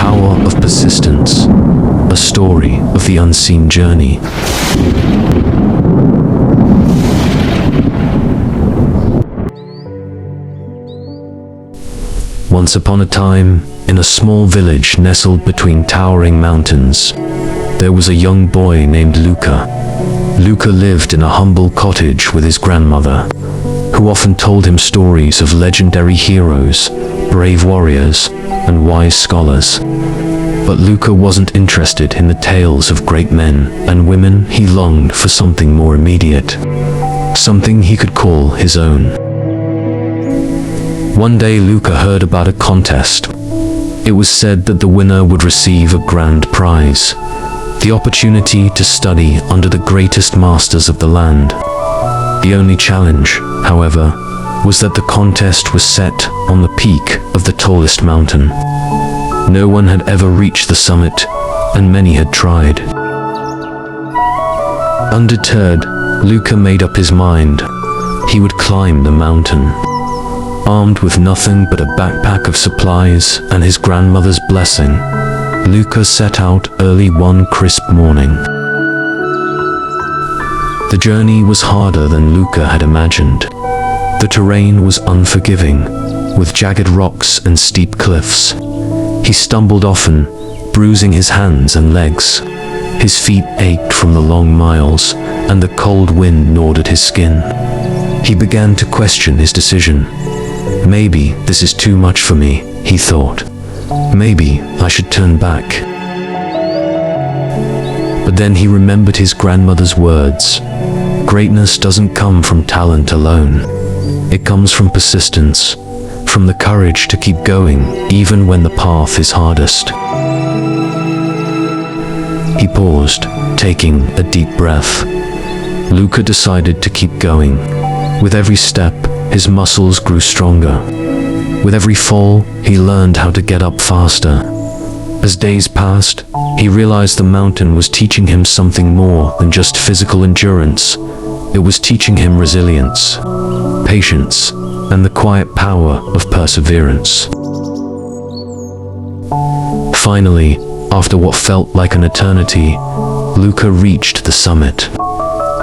power of persistence, a story of the unseen journey. Once upon a time, in a small village nestled between towering mountains, there was a young boy named Luca. Luca lived in a humble cottage with his grandmother, who often told him stories of legendary heroes, brave warriors, and wise scholars. But Luca wasn't interested in the tales of great men and women. He longed for something more immediate, something he could call his own. One day Luca heard about a contest. It was said that the winner would receive a grand prize, the opportunity to study under the greatest masters of the land. The only challenge, however, was that the contest was set on the peak of the tallest mountain. No one had ever reached the summit, and many had tried. Undeterred, Luca made up his mind. He would climb the mountain. Armed with nothing but a backpack of supplies and his grandmother's blessing, Luca set out early one crisp morning. The journey was harder than Luca had imagined. The terrain was unforgiving, with jagged rocks and steep cliffs. He stumbled often, bruising his hands and legs. His feet ached from the long miles, and the cold wind gnawed at his skin. He began to question his decision. Maybe this is too much for me, he thought. Maybe I should turn back. But then he remembered his grandmother's words. Greatness doesn't come from talent alone. It comes from persistence, from the courage to keep going even when the path is hardest. He paused, taking a deep breath. Luca decided to keep going. With every step, his muscles grew stronger. With every fall, he learned how to get up faster. As days passed, he realized the mountain was teaching him something more than just physical endurance. It was teaching him resilience, patience, and the quiet power of perseverance. Finally, after what felt like an eternity, Luca reached the summit.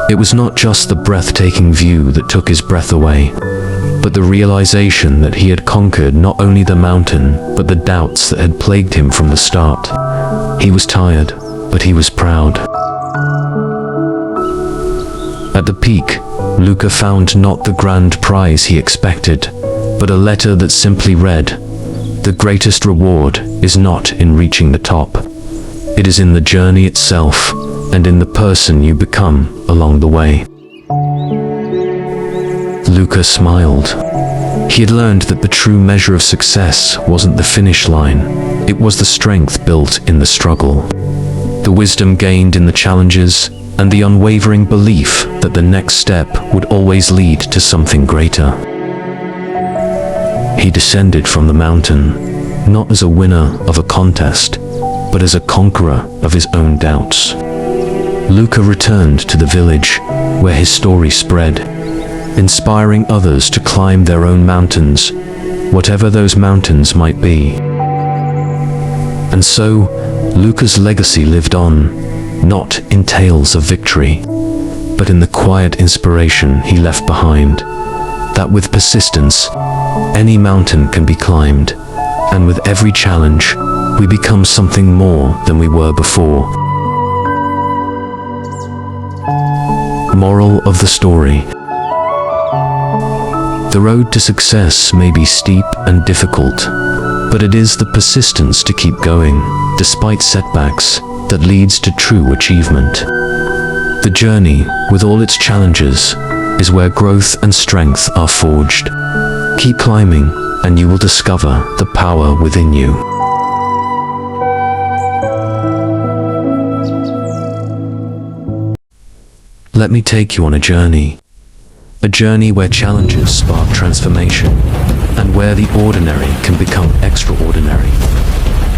It was not just the breathtaking view that took his breath away, but the realization that he had conquered not only the mountain, but the doubts that had plagued him from the start. He was tired, but he was proud. At the peak, Luca found not the grand prize he expected, but a letter that simply read, "The greatest reward is not in reaching the top. It is in the journey itself, and in the person you become along the way." Luca smiled. He had learned that the true measure of success wasn't the finish line, it was the strength built in the struggle, the wisdom gained in the challenges, and the unwavering belief that the next step would always lead to something greater. He descended from the mountain, not as a winner of a contest, but as a conqueror of his own doubts. Luca returned to the village, where his story spread, inspiring others to climb their own mountains, whatever those mountains might be. And so, Luca's legacy lived on, not in tales of victory, but in the quiet inspiration he left behind, that with persistence, any mountain can be climbed, and with every challenge, we become something more than we were before. Moral of the story: the road to success may be steep and difficult, but it is the persistence to keep going, despite setbacks, that leads to true achievement. The journey, with all its challenges, is where growth and strength are forged. Keep climbing, and you will discover the power within you. Let me take you on a journey where challenges spark transformation, and where the ordinary can become extraordinary.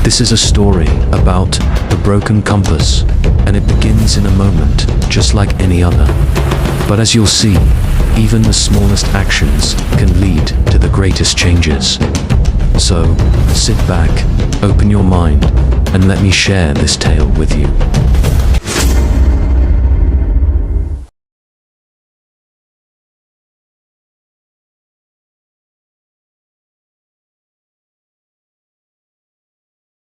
This is a story about the broken compass, and it begins in a moment, just like any other. But as you'll see, even the smallest actions can lead to the greatest changes. So, sit back, open your mind, and let me share this tale with you.